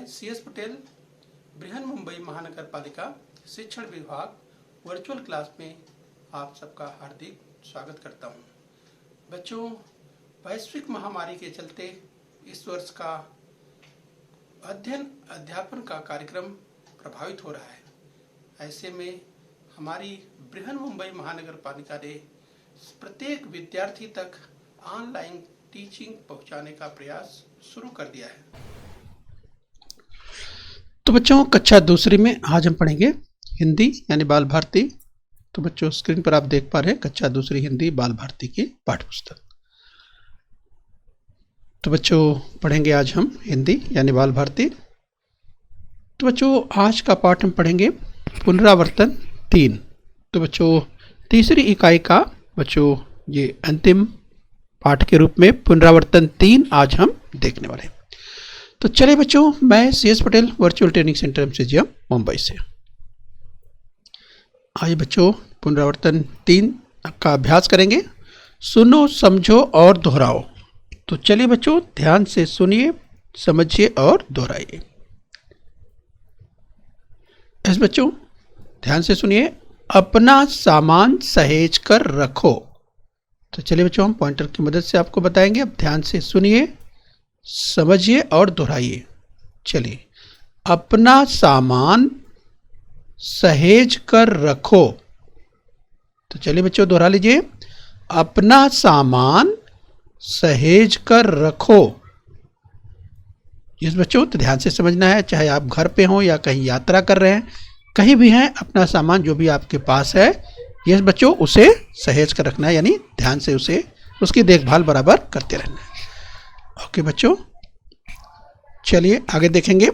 मैं CS पटेल बृहन मुंबई महानगर पालिका शिक्षण विभाग वर्चुअल क्लास में आप सबका हार्दिक स्वागत करता हूं। बच्चों, वैश्विक महामारी के चलते इस वर्ष का अध्ययन अध्यापन का कार्यक्रम प्रभावित हो रहा है। ऐसे में हमारी बृहन मुंबई महानगर पालिका ने प्रत्येक विद्यार्थी तक ऑनलाइन टीचिंग पहुंचाने का प्रयास शुरू कर दिया है। तो बच्चों, कक्षा दूसरी में आज हम पढ़ेंगे हिंदी यानी बाल भारती। तो बच्चों, स्क्रीन पर आप देख पा रहे हैं कक्षा दूसरी हिंदी बाल भारती की पाठ्य पुस्तक। तो बच्चों, पढ़ेंगे आज हम हिंदी यानी बाल भारती। तो बच्चों, आज का पाठ हम पढ़ेंगे पुनरावर्तन 3। तो बच्चों, तीसरी इकाई का बच्चों ये अंतिम पाठ के रूप में पुनरावर्तन 3 आज हम देखने वाले हैं। तो चलिए बच्चों, मैं CS Patel virtual training centre MCGM Mumbai से। आइए बच्चों, पुनरावर्तन 3 का अभ्यास करेंगे। सुनो, समझो और दोहराओ। तो चलिए बच्चों, ध्यान से सुनिए, समझिए और दोहराइए। इस बच्चों, ध्यान से सुनिए। अपना सामान सहेज कर रखो। तो चलिए बच्चों, हम पॉइंटर की मदद से आपको बताएंगे। अब ध्यान से सुनिए, समझिए और दोहराइए। चलिए, अपना सामान सहेज कर रखो। तो चलिए बच्चों, दोहरा लीजिए। अपना सामान सहेज कर रखो। इस बच्चों, तो ध्यान से समझना है, चाहे आप घर पे हों या कहीं यात्रा कर रहे हैं, कहीं भी हैं, अपना सामान जो भी आपके पास है, ये बच्चों उसे सहेज कर रखना है, यानी ध्यान से उसे उसकी देखभाल बराबर करते रहना है। ओके बच्चों, चलिए आगे देखेंगे।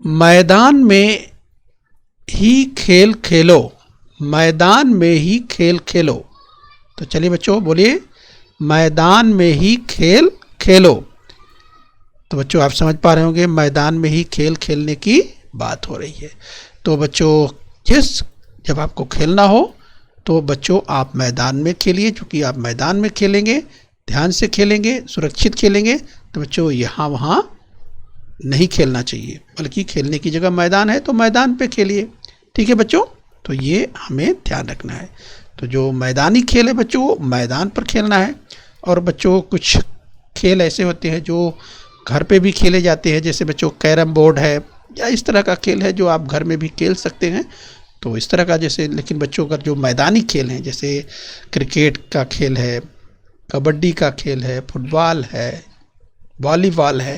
मैदान में ही खेल खेलो। मैदान में ही खेल खेलो। तो चलिए बच्चों, बोलिए, मैदान में ही खेल खेलो। तो बच्चों, आप समझ पा रहे होंगे मैदान में ही खेल खेलने की बात हो रही है। तो बच्चों, जब आपको खेलना हो तो बच्चों आप मैदान में खेलिए। चूँकि आप मैदान में खेलेंगे, ध्यान से खेलेंगे, सुरक्षित खेलेंगे, तो बच्चों यहाँ वहाँ नहीं खेलना चाहिए, बल्कि खेलने की जगह मैदान है तो मैदान पे खेलिए। ठीक है बच्चों, तो ये हमें ध्यान रखना है। तो जो मैदानी खेल है बच्चों, वो मैदान पर खेलना है। और बच्चों, कुछ खेल ऐसे होते हैं जो घर पे भी खेले जाते हैं, जैसे बच्चों कैरम बोर्ड है या इस तरह का खेल है जो आप घर में भी खेल सकते हैं। तो इस तरह का जैसे, लेकिन बच्चों का जो मैदानी खेल हैं, जैसे क्रिकेट का खेल है, कबड्डी का खेल है, फुटबॉल है, वॉलीबॉल है,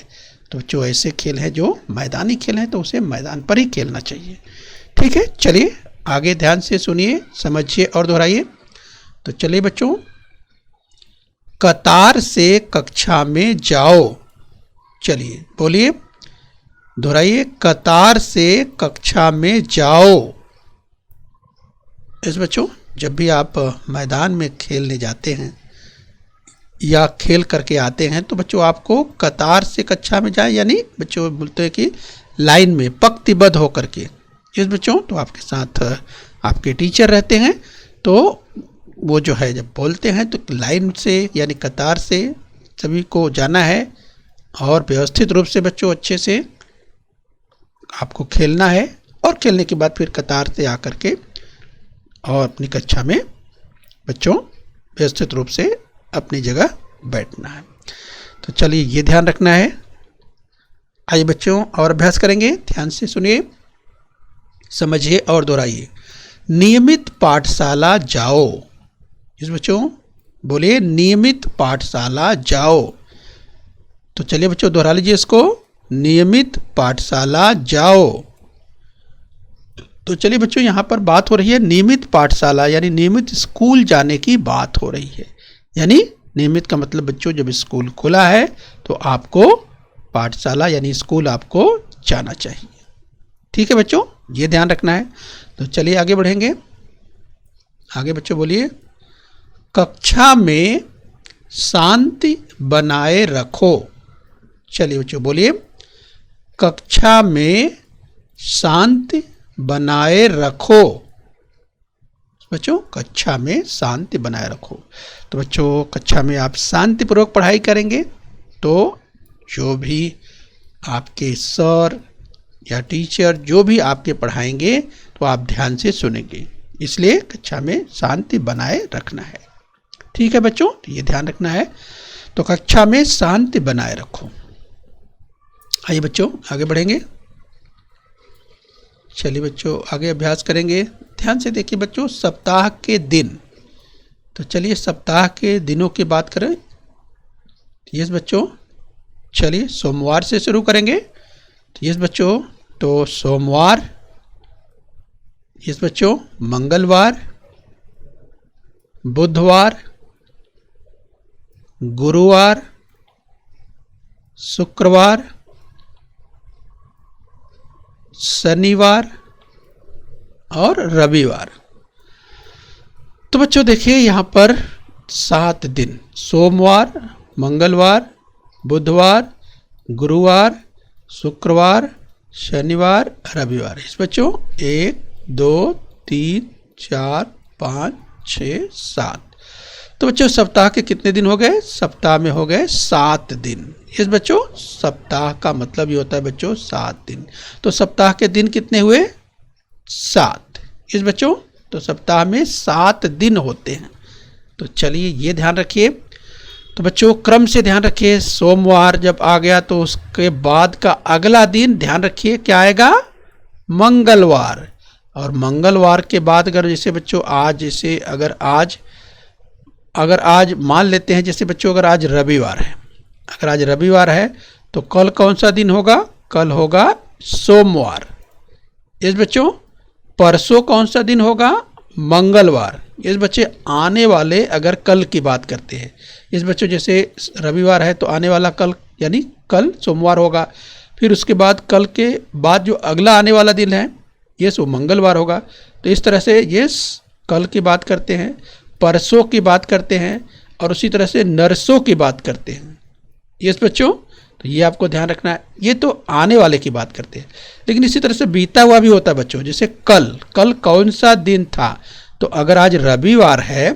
तो बच्चों ऐसे खेल हैं जो मैदानी खेल हैं, तो उसे मैदान पर ही खेलना चाहिए। ठीक है, चलिए आगे ध्यान से सुनिए, समझिए और दोहराइए। तो चलिए बच्चों, कतार से कक्षा में जाओ। चलिए बोलिए, दोहराइए, कतार से कक्षा में जाओ। इस बच्चों, जब भी आप मैदान में खेलने जाते हैं या खेल करके आते हैं, तो बच्चों आपको कतार से कक्षा में जाए, यानी बच्चों बोलते हैं कि लाइन में पंक्तिबद्ध होकर के। इस बच्चों, तो आपके साथ आपके टीचर रहते हैं, तो वो जो है जब बोलते हैं तो लाइन से यानी कतार से सभी को जाना है और व्यवस्थित रूप से बच्चों अच्छे से आपको खेलना है। और खेलने के बाद फिर कतार से आकर के और अपनी कक्षा में बच्चों व्यवस्थित रूप से अपनी जगह बैठना है। तो चलिए ये ध्यान रखना है। आइए बच्चों, और अभ्यास करेंगे। ध्यान से सुनिए, समझिए और दोहराइए। नियमित पाठशाला जाओ। इस बच्चों, बोलिए, नियमित पाठशाला जाओ। तो चलिए बच्चों, दोहरा लीजिए इसको, नियमित पाठशाला जाओ। तो चलिए बच्चों, यहाँ पर बात हो रही है नियमित पाठशाला यानी नियमित स्कूल जाने की बात हो रही है। यानी नियमित का मतलब बच्चों, जब स्कूल खुला है तो आपको पाठशाला यानी स्कूल आपको जाना चाहिए। ठीक है बच्चों, ये ध्यान रखना है। तो चलिए आगे बढ़ेंगे। आगे बच्चों बोलिए, कक्षा में शांति बनाए रखो। चलिए बच्चों बोलिए, कक्षा में शांति बनाए रखो। बच्चों, कक्षा में शांति बनाए रखो। तो बच्चों, कक्षा में आप शांतिपूर्वक पढ़ाई करेंगे तो जो भी आपके सर या टीचर जो भी आपके पढ़ाएंगे तो आप ध्यान से सुनेंगे, इसलिए कक्षा में शांति बनाए रखना है। ठीक है बच्चों, तो ये ध्यान रखना है। तो कक्षा में शांति बनाए रखो। आइए बच्चों आगे बढ़ेंगे। चलिए बच्चों आगे अभ्यास करेंगे। ध्यान से देखिए बच्चों, सप्ताह के दिन। तो चलिए सप्ताह के दिनों की बात करें। यस बच्चों, चलिए सोमवार से शुरू करेंगे। यस बच्चों, तो सोमवार, यस बच्चों, मंगलवार, बुधवार, गुरुवार, शुक्रवार, शनिवार और रविवार। तो बच्चों देखिए यहाँ पर 7 दिन, सोमवार, मंगलवार, बुधवार, गुरुवार, शुक्रवार, शनिवार, रविवार। इस बच्चों 1 2 3 4 5 6 7। तो बच्चों सप्ताह के कितने दिन हो गए? सप्ताह में हो गए 7 दिन। इस बच्चों सप्ताह का मतलब ये होता है बच्चों 7 दिन। तो सप्ताह के दिन कितने हुए? 7। इस बच्चों तो सप्ताह में 7 दिन होते हैं। तो चलिए ये ध्यान रखिए। तो बच्चों क्रम से ध्यान रखिए। सोमवार जब आ गया तो उसके बाद का अगला दिन ध्यान रखिए क्या आएगा? मंगलवार। और मंगलवार के बाद अगर जैसे बच्चों आज, जैसे अगर आज मान लेते हैं जैसे बच्चों अगर आज रविवार है, अगर आज रविवार है तो कल कौन सा दिन होगा? कल होगा सोमवार। इस बच्चों परसों कौन सा दिन होगा? मंगलवार। इस बच्चे आने वाले अगर कल की बात करते हैं, इस बच्चों जैसे रविवार है तो आने वाला कल यानी कल सोमवार होगा। फिर उसके बाद कल के बाद जो अगला आने वाला दिन है ये सो मंगलवार होगा। तो इस तरह से ये कल की बात करते हैं, परसों की बात करते हैं और उसी तरह से नरसों की बात करते हैं। ये बच्चों तो ये आपको ध्यान रखना है। ये तो आने वाले की बात करते हैं, लेकिन इसी तरह से बीता हुआ भी होता है बच्चों। जैसे कल कौन सा दिन था? तो अगर आज रविवार है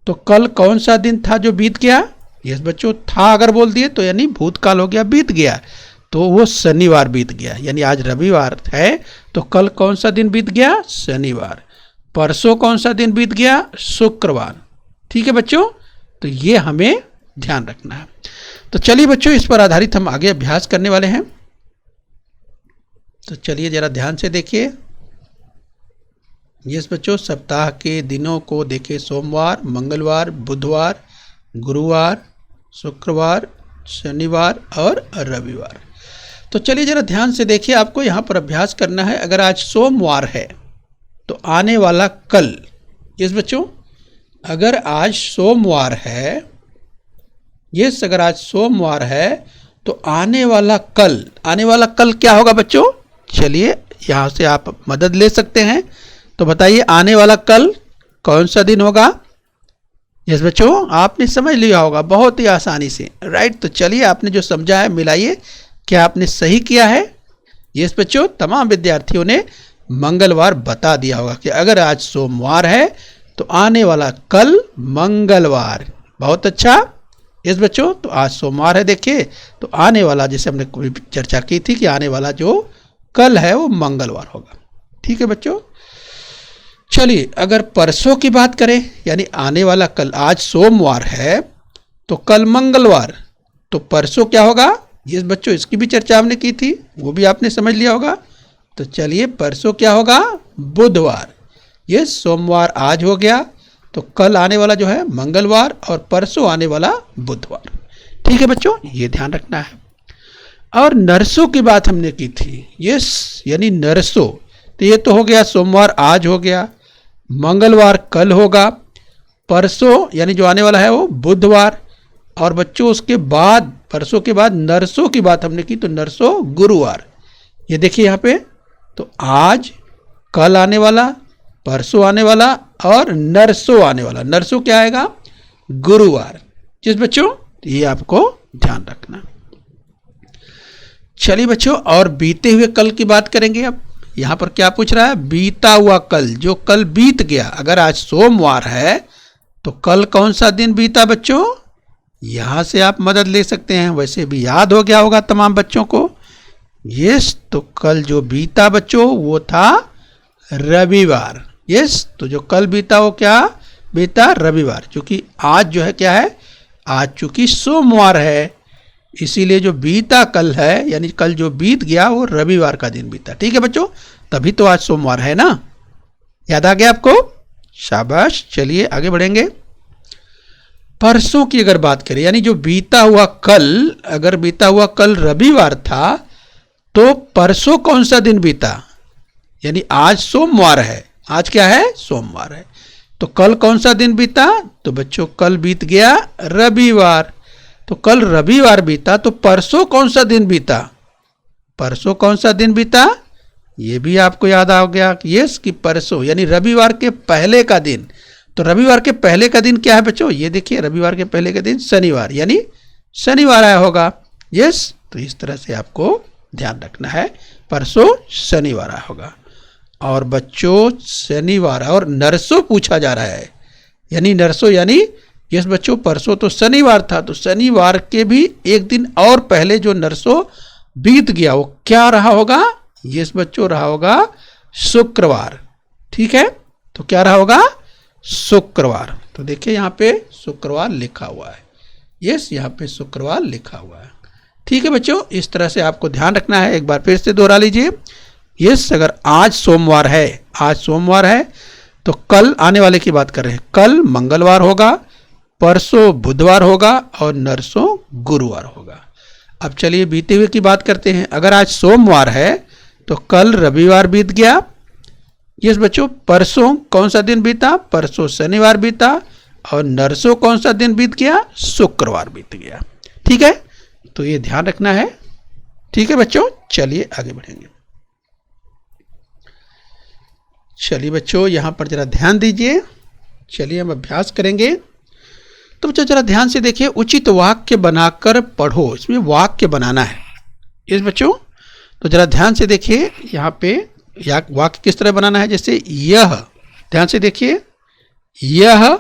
तो कल कौन सा दिन था जो बीत गया? यस बच्चों, था अगर बोल दिए तो यानी भूतकाल हो गया, बीत गया, तो वो शनिवार बीत गया। यानी आज रविवार है तो कल कौन सा दिन बीत गया? शनिवार। परसों कौन सा दिन बीत गया? शुक्रवार। ठीक है बच्चों, तो ये हमें ध्यान रखना है। तो चलिए बच्चों इस पर आधारित हम आगे अभ्यास करने वाले हैं। तो चलिए जरा ध्यान से देखिए। यस बच्चों, सप्ताह के दिनों को देखें। सोमवार, मंगलवार, बुधवार, गुरुवार, शुक्रवार, शनिवार और रविवार। तो चलिए जरा ध्यान से देखिए, आपको यहाँ पर अभ्यास करना है। अगर आज सोमवार है तो आने वाला कल, यस बच्चों, अगर आज सोमवार है, यस अगर आज सोमवार है तो आने वाला कल क्या होगा बच्चों? चलिए यहाँ से आप मदद ले सकते हैं। तो बताइए आने वाला कल कौन सा दिन होगा? यस बच्चों, आपने समझ लिया होगा बहुत ही आसानी से, राइट। तो चलिए आपने जो समझा है मिलाइए, क्या आपने सही किया है? यस बच्चों, तमाम विद्यार्थियों ने मंगलवार बता दिया होगा कि अगर आज सोमवार है तो आने वाला कल मंगलवार। बहुत अच्छा। यस बच्चों, तो आज सोमवार है, देखिए तो आने वाला जैसे हमने चर्चा की थी कि आने वाला जो कल है वो मंगलवार होगा। ठीक है बच्चों, चलिए अगर परसों की बात करें यानी आने वाला कल, आज सोमवार है तो कल मंगलवार, तो परसों क्या होगा? यस बच्चों, इसकी भी चर्चा हमने की थी, वो भी आपने समझ लिया होगा। तो चलिए परसों क्या होगा? बुधवार। ये सोमवार आज हो गया तो कल आने वाला जो है मंगलवार और परसों आने वाला बुधवार। ठीक है बच्चों, ये ध्यान रखना है। और नरसों की बात हमने की थी, यस यानी नरसों, तो ये तो हो गया सोमवार आज हो गया, मंगलवार कल होगा, परसों यानी जो आने वाला है वो बुधवार, और बच्चों उसके बाद परसों के बाद नरसों की बात हमने की तो नरसों गुरुवार। ये देखिए यहाँ पे, तो आज, कल आने वाला, परसों आने वाला और नरसों आने वाला। नरसों क्या आएगा? गुरुवार। जिस बच्चों ये आपको ध्यान रखना। चलिए बच्चों और बीते हुए कल की बात करेंगे। अब यहाँ पर क्या पूछ रहा है? बीता हुआ कल, जो कल बीत गया। अगर आज सोमवार है तो कल कौन सा दिन बीता बच्चों? यहाँ से आप मदद ले सकते हैं, वैसे भी याद हो गया होगा तमाम बच्चों को। यस, तो कल जो बीता बच्चों वो था रविवार। यस, तो जो कल बीता वो क्या बीता रविवार, क्योंकि आज जो है क्या है, आज चूंकि सोमवार है, इसीलिए जो बीता कल है यानी कल जो बीत गया वो रविवार का दिन बीता। ठीक है बच्चों, तभी तो आज सोमवार है ना। याद आ गया आपको? शाबाश। चलिए आगे बढ़ेंगे। परसों की अगर बात करें, यानी जो बीता हुआ कल, अगर बीता हुआ कल रविवार था तो परसों कौन सा दिन बीता, यानी आज सोमवार है, आज क्या है सोमवार है, तो कल कौन सा दिन बीता, तो बच्चों कल बीत गया रविवार। तो कल रविवार बीता, तो परसों कौन सा दिन बीता, परसों कौन सा दिन बीता, ये भी आपको याद आ गया यस कि परसों यानी रविवार के पहले का दिन। तो रविवार के पहले का दिन क्या है बच्चों, ये देखिए रविवार के पहले का दिन शनिवार, यानी शनिवार आया होगा। यस, तो इस तरह से आपको ध्यान रखना है, परसों शनिवार आया होगा। और बच्चों शनिवार और नरसों पूछा जा रहा है, यानी नरसों यानी यस बच्चों परसों तो शनिवार था, तो शनिवार के भी एक दिन और पहले जो नरसों बीत गया वो क्या रहा होगा, यस बच्चों रहा होगा शुक्रवार। ठीक है, तो क्या रहा होगा शुक्रवार। तो देखिए यहाँ पे शुक्रवार लिखा हुआ है। यस, यहाँ पे शुक्रवार लिखा हुआ है। ठीक है बच्चों, इस तरह से आपको ध्यान रखना है। एक बार फिर से दोहरा लीजिए। यस, अगर आज सोमवार है, आज सोमवार है, तो कल आने वाले की बात कर रहे हैं, कल मंगलवार होगा, परसों बुधवार होगा और नरसों गुरुवार होगा। अब चलिए बीते हुए की बात करते हैं। अगर आज सोमवार है तो कल रविवार बीत गया। यस बच्चों, परसों कौन सा दिन बीता, परसों शनिवार बीता, और नरसों कौन सा दिन बीत गया, शुक्रवार बीत गया। ठीक है, तो ये ध्यान रखना है। ठीक है बच्चों, चलिए आगे बढ़ेंगे। चलिए बच्चों यहाँ पर जरा ध्यान दीजिए। चलिए हम अभ्यास करेंगे। तो बच्चों जरा ध्यान से देखिए, उचित वाक्य बनाकर पढ़ो, इसमें वाक्य बनाना है। इस बच्चों तो जरा ध्यान से देखिए यहाँ पे वाक्य किस तरह बनाना है। जैसे यह, ध्यान से देखिए यह,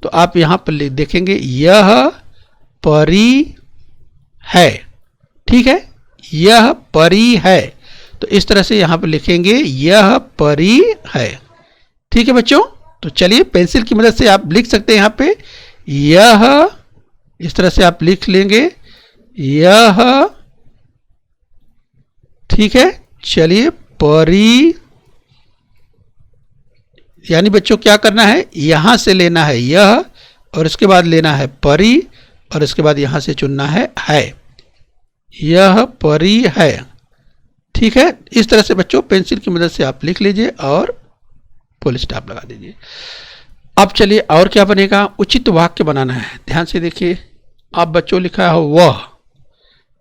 तो आप यहाँ पर देखेंगे यह परी है। ठीक है, यह परी है, तो इस तरह से यहाँ पर लिखेंगे यह परी है। ठीक है बच्चों, तो चलिए पेंसिल की मदद से आप लिख सकते हैं यहाँ पे यह, इस तरह से आप लिख लेंगे यह। ठीक है, चलिए परी, यानी बच्चों क्या करना है, यहां से लेना है यह और इसके बाद लेना है परी और इसके बाद यहां से चुनना है। यह परी है। ठीक है, इस तरह से बच्चों पेंसिल की मदद से आप लिख लीजिए और फुल स्टॉप लगा दीजिए। अब चलिए और क्या बनेगा, उचित वाक्य बनाना है। ध्यान से देखिए, आप बच्चों लिखा है वह,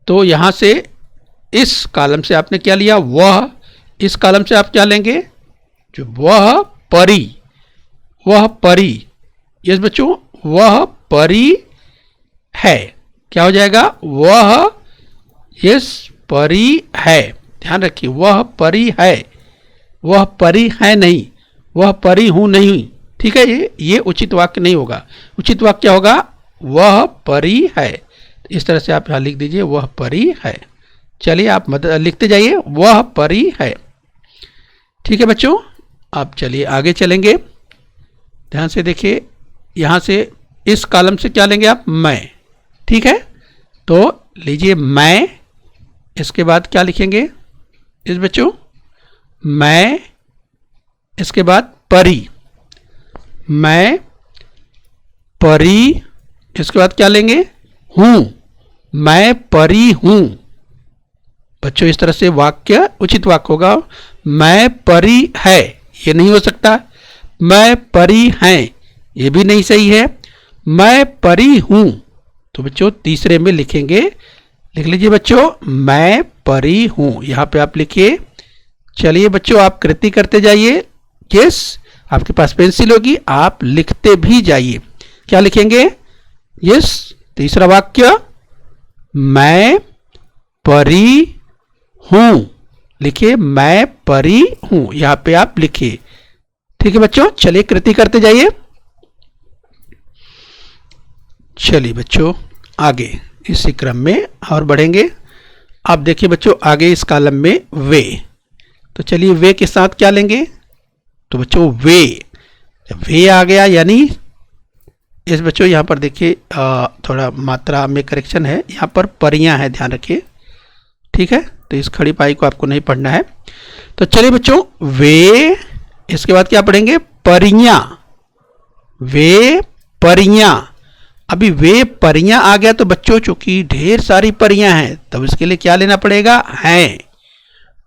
तो यहां से इस कॉलम से आपने क्या लिया वह, इस कॉलम से आप क्या लेंगे जो वह परी, वह परी। यस बच्चों, वह परी है, क्या हो जाएगा वह, यस परी है। ध्यान रखिए वह परी है, वह परी है नहीं, वह परी हूं नहीं। ठीक है, ये उचित वाक्य नहीं होगा। उचित वाक्य क्या होगा, वह परी है। इस तरह से आप यहां लिख दीजिए वह परी है। चलिए आप लिखते जाइए वह परी है। ठीक है बच्चों, आप चलिए आगे चलेंगे। ध्यान से देखिए, यहां से इस कॉलम से क्या लेंगे आप मैं। ठीक है, तो लीजिए मैं, इसके बाद क्या लिखेंगे इस बच्चों मैं, इसके बाद परी, मैं परी, इसके बाद क्या लेंगे हूं, मैं परी हूं। बच्चों इस तरह से वाक्य उचित वाक्य होगा। मैं परी है, ये नहीं हो सकता। मैं परी हैं, ये भी नहीं सही है। मैं परी हूं, तो बच्चों तीसरे में लिखेंगे, लिख लीजिए बच्चों मैं परी हूं, यहां पे आप लिखिए। चलिए बच्चों आप कृति करते जाइए। यस, आपके पास पेंसिल होगी, आप लिखते भी जाइए। क्या लिखेंगे, यस तीसरा वाक्य मैं परी हूं, लिखिए मैं परी हूं, यहां पे आप लिखिए। ठीक है बच्चों, चलिए कृति करते जाइए। चलिए बच्चों आगे इसी क्रम में और बढ़ेंगे। आप देखिए बच्चों आगे इस कॉलम में वे, तो चलिए वे के साथ क्या लेंगे, तो बच्चों वे, जब वे आ गया यानी इस बच्चों यहाँ पर देखिए थोड़ा मात्रा में करेक्शन है, यहाँ पर परियां है, ध्यान रखिए, ठीक है। तो इस खड़ी पाई को आपको नहीं पढ़ना है। तो चलिए बच्चों वे, इसके बाद क्या पढ़ेंगे, परियां, वे परियां। अभी वे परियां आ गया तो बच्चों चूंकि ढेर सारी परियां हैं तब इसके लिए क्या लेना पड़ेगा, हैं,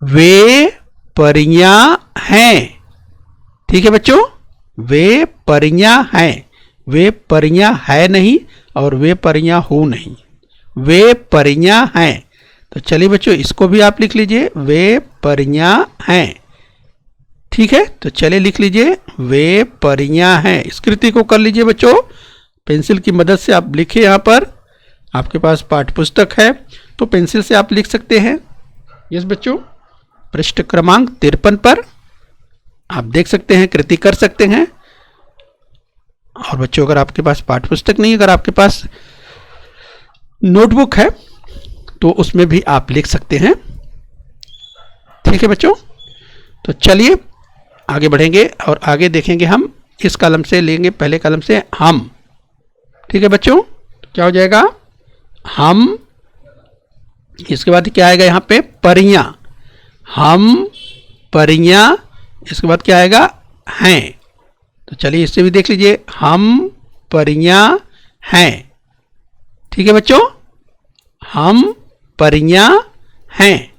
वे परियां हैं, ठीक है बच्चों, वे परियां हैं, वे परियां है नहीं और वे परियां हो नहीं, वे परियां हैं। तो चलिए बच्चों इसको भी आप लिख लीजिए, वे परियां हैं, ठीक है। तो चलिए लिख लीजिए वे परियां हैं। इस कृति को कर लीजिए बच्चों, पेंसिल की मदद से आप लिखिए। यहाँ पर आपके पास पाठ्य पुस्तक है तो पेंसिल से आप लिख सकते हैं। यस बच्चों, पृष्ठ क्रमांक 53 पर आप देख सकते हैं, कृति कर सकते हैं। और बच्चों अगर आपके पास पाठ्य पुस्तक नहीं, अगर आपके पास नोटबुक है तो उसमें भी आप लिख सकते हैं, ठीक है बच्चों। तो चलिए आगे बढ़ेंगे और आगे देखेंगे हम, इस कलम से लेंगे, पहले कलम से हम, ठीक है बच्चों। क्या हो जाएगा, हम, इसके बाद क्या आएगा यहाँ पे, परियां, हम परियां, इसके बाद क्या आएगा, हैं। तो चलिए इससे भी देख लीजिए, हम परियां हैं, ठीक है बच्चों, हम परियां हैं,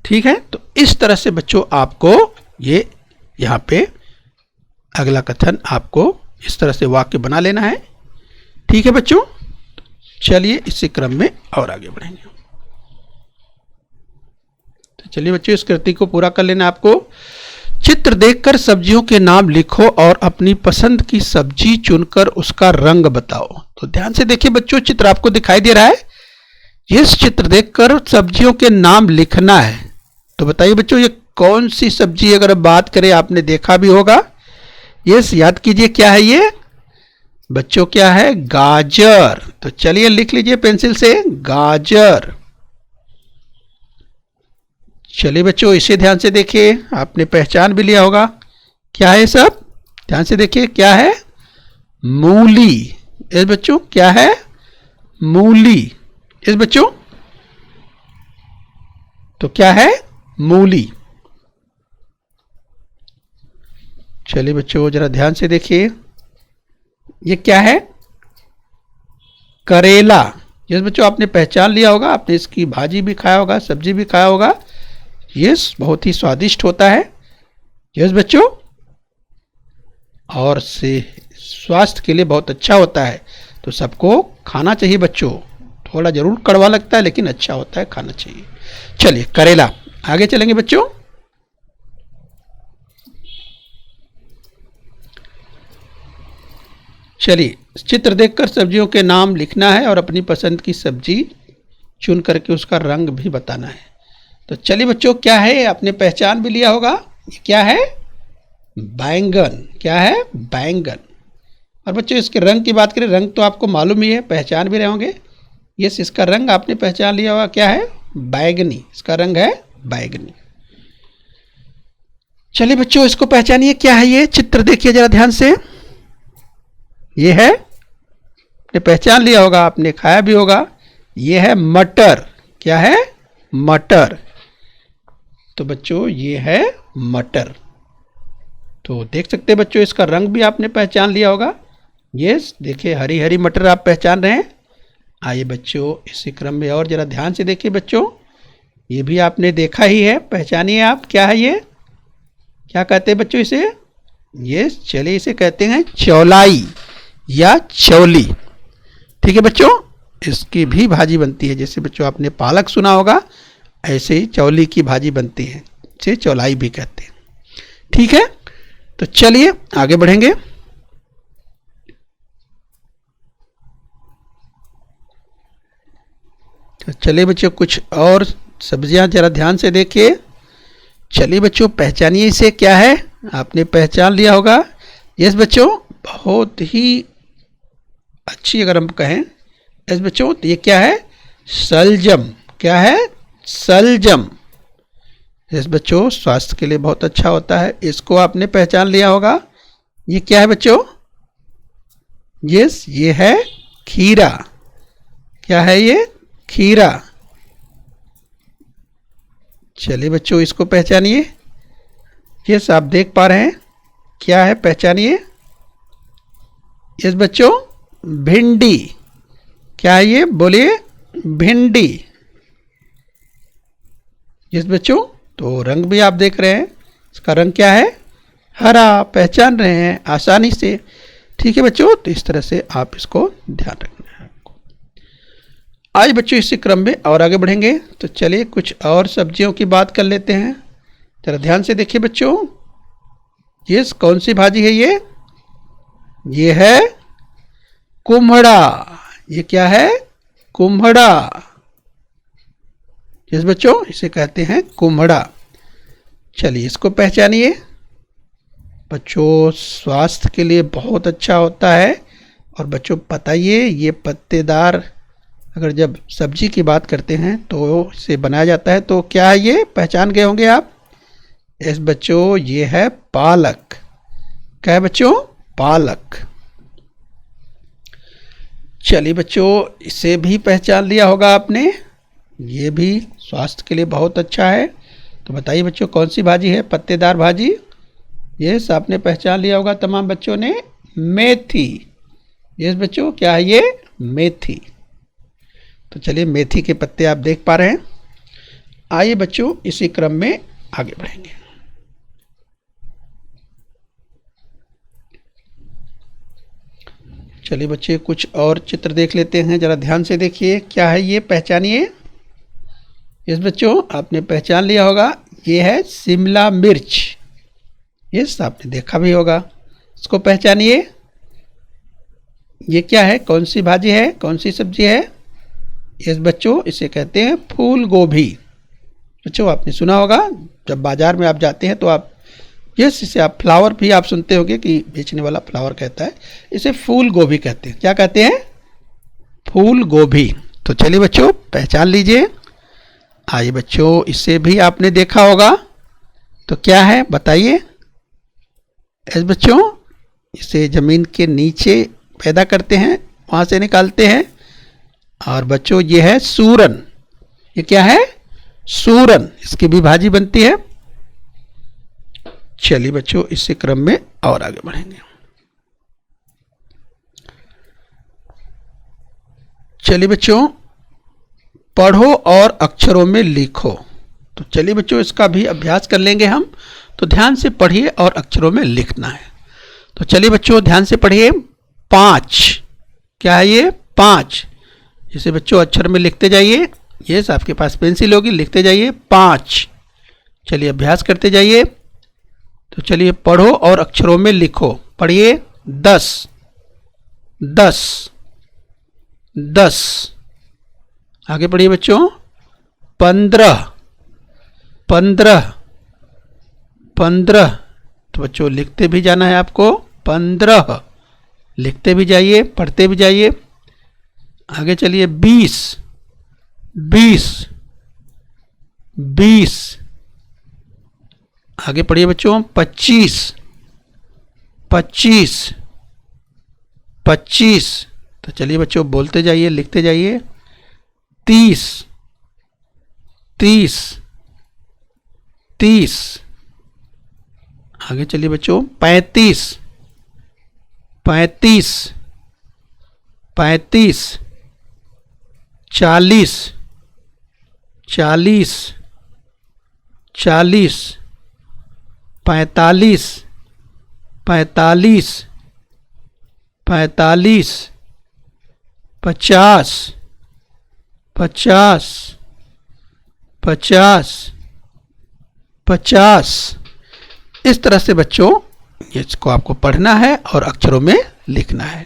ठीक है। तो इस तरह से बच्चों आपको ये यहाँ पे अगला कथन आपको इस तरह से वाक्य बना लेना है, ठीक है बच्चों। चलिए इसी क्रम में और आगे बढ़ेंगे। तो चलिए बच्चों इस कृति को पूरा कर लेना आपको। चित्र देखकर सब्जियों के नाम लिखो और अपनी पसंद की सब्जी चुनकर उसका रंग बताओ। तो ध्यान से देखिए बच्चों, चित्र आपको दिखाई दे रहा है, इस चित्र देखकर सब्जियों के नाम लिखना है। तो बताइए बच्चों ये कौन सी सब्जी, अगर बात करें आपने देखा भी होगा, यस याद कीजिए क्या है ये बच्चों, क्या है, गाजर। तो चलिए लिख लीजिए पेंसिल से, गाजर। चलिए बच्चों इसे ध्यान से देखिए, आपने पहचान भी लिया होगा, क्या है सब, ध्यान से देखिए, क्या है, मूली। इस बच्चों क्या है, मूली। इस बच्चों तो क्या है, मूली। चलिए बच्चों जरा ध्यान से देखिए, ये क्या है, करेला। यस बच्चों आपने पहचान लिया होगा, आपने इसकी भाजी भी खाया होगा, सब्जी भी खाया होगा, यस बहुत ही स्वादिष्ट होता है, यस बच्चों, और से स्वास्थ्य के लिए बहुत अच्छा होता है। तो सबको खाना चाहिए बच्चों, थोड़ा जरूर कड़वा लगता है लेकिन अच्छा होता है, खाना चाहिए। चलिए करेला, आगे चलेंगे बच्चों। चलिए चित्र देखकर सब्जियों के नाम लिखना है और अपनी पसंद की सब्जी चुन करके उसका रंग भी बताना है। तो चलिए बच्चों क्या है, आपने पहचान भी लिया होगा, ये क्या है, बैंगन। क्या है, बैंगन। और बच्चों इसके रंग की बात करें, रंग तो आपको मालूम ही है, पहचान भी रहे होंगे, यस इसका रंग आपने पहचान लिया होगा, क्या है, बैगनी। इसका रंग है बैगनी। चलिए बच्चों इसको पहचानिए, क्या है ये, चित्र देखिए जरा ध्यान से, ये है, आपने पहचान लिया होगा, आपने खाया भी होगा, ये है मटर। क्या है, मटर। तो बच्चों ये है मटर। तो देख सकते हैं बच्चों इसका रंग भी आपने पहचान लिया होगा, यस देखिए हरी हरी मटर आप पहचान रहे हैं। आइए बच्चों इसी क्रम में और जरा ध्यान से देखिए बच्चों, ये भी आपने देखा ही है, पहचानिए आप, क्या है ये, क्या कहते हैं बच्चों इसे, ये चलिए इसे कहते हैं चौलाई या चौली, ठीक है बच्चों। इसकी भी भाजी बनती है, जैसे बच्चों आपने पालक सुना होगा, ऐसे ही चौली की भाजी बनती है, इसे चौलाई भी कहते हैं, ठीक है। तो चलिए आगे बढ़ेंगे। तो चलिए बच्चों कुछ और सब्जियां जरा ध्यान से देखिए। चलिए बच्चों पहचानिए इसे, क्या है, आपने पहचान लिया होगा, यस बच्चों बहुत ही अच्छी अगर हम कहें, यस बच्चों तो ये क्या है, सलजम। क्या है? सलजम। यस बच्चों, स्वास्थ्य के लिए बहुत अच्छा होता है। इसको आपने पहचान लिया होगा। ये क्या है बच्चों? यस, ये है खीरा। क्या है ये? खीरा। चलिए बच्चों, इसको पहचानिए। यस, आप देख पा रहे हैं। क्या है? पहचानिए। यस बच्चों, भिंडी। क्या है ये? बोलिए। भिंडी। यस बच्चों, तो रंग भी आप देख रहे हैं। इसका रंग क्या है? हरा। पहचान रहे हैं आसानी से। ठीक है बच्चों, तो इस तरह से आप इसको ध्यान रखना है आपको। आज बच्चों इसी क्रम में और आगे बढ़ेंगे। तो चलिए कुछ और सब्जियों की बात कर लेते हैं। जरा ध्यान से देखिए बच्चों। ये कौन सी भाजी है? ये है कुम्हड़ा। ये क्या है? कुम्हड़ा। यस बच्चों, इसे कहते हैं कुम्हड़ा। चलिए इसको पहचानिए। बच्चों, स्वास्थ्य के लिए बहुत अच्छा होता है। और बच्चों बताइए, ये पत्तेदार, अगर जब सब्जी की बात करते हैं तो इसे बनाया जाता है, तो क्या है ये? पहचान गए होंगे आप। यस बच्चों, ये है पालक। क्या है बच्चों? पालक। चलिए बच्चों, इसे भी पहचान लिया होगा आपने। ये भी स्वास्थ्य के लिए बहुत अच्छा है। तो बताइए बच्चों, कौन सी भाजी है? पत्तेदार भाजी। यस, आपने पहचान लिया होगा तमाम बच्चों ने। मेथी। यस बच्चों, क्या है ये? मेथी। तो चलिए, मेथी के पत्ते आप देख पा रहे हैं। आइए बच्चों, इसी क्रम में आगे बढ़ेंगे। चलिए बच्चे, कुछ और चित्र देख लेते हैं। जरा ध्यान से देखिए। क्या है ये? पहचानिए। यस बच्चों, आपने पहचान लिया होगा। ये है शिमला मिर्च। यस, आपने देखा भी होगा। इसको पहचानिए। ये क्या है? कौन सी भाजी है? कौन सी सब्जी है? यस बच्चों, इसे कहते हैं फूल गोभी। बच्चों, आपने सुना होगा, जब बाजार में आप जाते हैं तो आप, यस, इसे आप फ्लावर भी आप सुनते होंगे कि बेचने वाला फ्लावर कहता है। इसे फूल गोभी कहते हैं। क्या कहते हैं? फूल गोभी। तो चलिए बच्चों, पहचान लीजिए। आइए बच्चों, इसे भी आपने देखा होगा। तो क्या है? बताइए। यस बच्चों, इसे ज़मीन के नीचे पैदा करते हैं, वहाँ से निकालते हैं। और बच्चों, ये है सूरन। ये क्या है? सूरन। इसकी भी भाजी बनती है। चलिए बच्चों, इसी क्रम में और आगे बढ़ेंगे। चलिए बच्चों, पढ़ो और अक्षरों में लिखो। तो चलिए बच्चों, इसका भी अभ्यास कर लेंगे हम। तो ध्यान से पढ़िए और अक्षरों में लिखना है। तो चलिए बच्चों, ध्यान से पढ़िए। 5। क्या है ये? 5। इसे बच्चों अक्षर में लिखते जाइए। ये आपके पास पेंसिल होगी, लिखते जाइए 5। चलिए अभ्यास करते जाइए। तो चलिए, पढ़ो और अक्षरों में लिखो। पढ़िए। 10। 10। 10। आगे पढ़िए बच्चों। 15। 15। 15। तो बच्चों लिखते भी जाना है आपको। 15 लिखते भी जाइए, पढ़ते भी जाइए। आगे चलिए। 20। 20। 20। आगे पढ़िए बच्चों। 25। 25। 25। तो चलिए बच्चों, बोलते जाइए, लिखते जाइए। 30। 30। 30। आगे चलिए बच्चों। 35। 35। 35। 40। 40। 40। 45। 45। 45। 50। 50। 50। 50। इस तरह से बच्चों इसको आपको पढ़ना है और अक्षरों में लिखना है।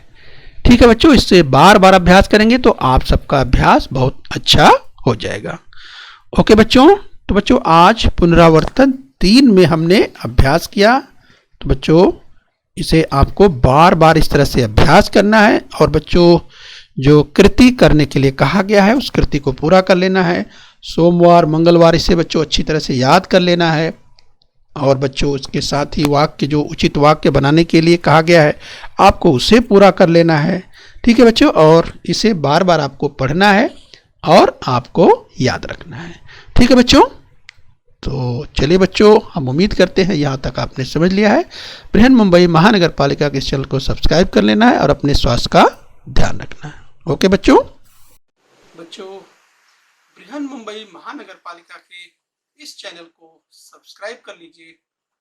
ठीक है बच्चों, इससे बार बार अभ्यास करेंगे तो आप सबका अभ्यास बहुत अच्छा हो जाएगा। ओके बच्चों, तो बच्चों आज पुनरावर्तन 3 में हमने अभ्यास किया। तो बच्चों इसे आपको बार बार इस तरह से अभ्यास करना है। और बच्चों जो कृति करने के लिए कहा गया है उस कृति को पूरा कर लेना है। सोमवार मंगलवार इसे बच्चों अच्छी तरह से याद कर लेना है। और बच्चों उसके साथ ही वाक्य जो उचित वाक्य बनाने के लिए कहा गया है आपको उसे पूरा कर लेना है। ठीक है बच्चों, और इसे बार बार आपको पढ़ना है और आपको याद रखना है। ठीक है बच्चों, तो चलिए बच्चों, हम उम्मीद करते हैं यहाँ तक आपने समझ लिया है। बृहन मुंबई महानगर पालिका के इस चैनल को सब्सक्राइब कर लेना है और अपने स्वास्थ्य का ध्यान रखना है। ओके बच्चों। बृहन मुंबई महानगर पालिका के इस चैनल को सब्सक्राइब कर लीजिए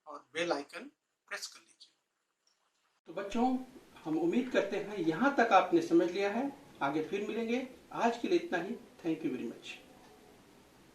और बेल आइकन प्रेस कर लीजिए। तो बच्चों, हम उम्मीद करते हैं यहाँ तक आपने समझ लिया है। आगे फिर मिलेंगे। आज के लिए इतना ही। Thank you very much.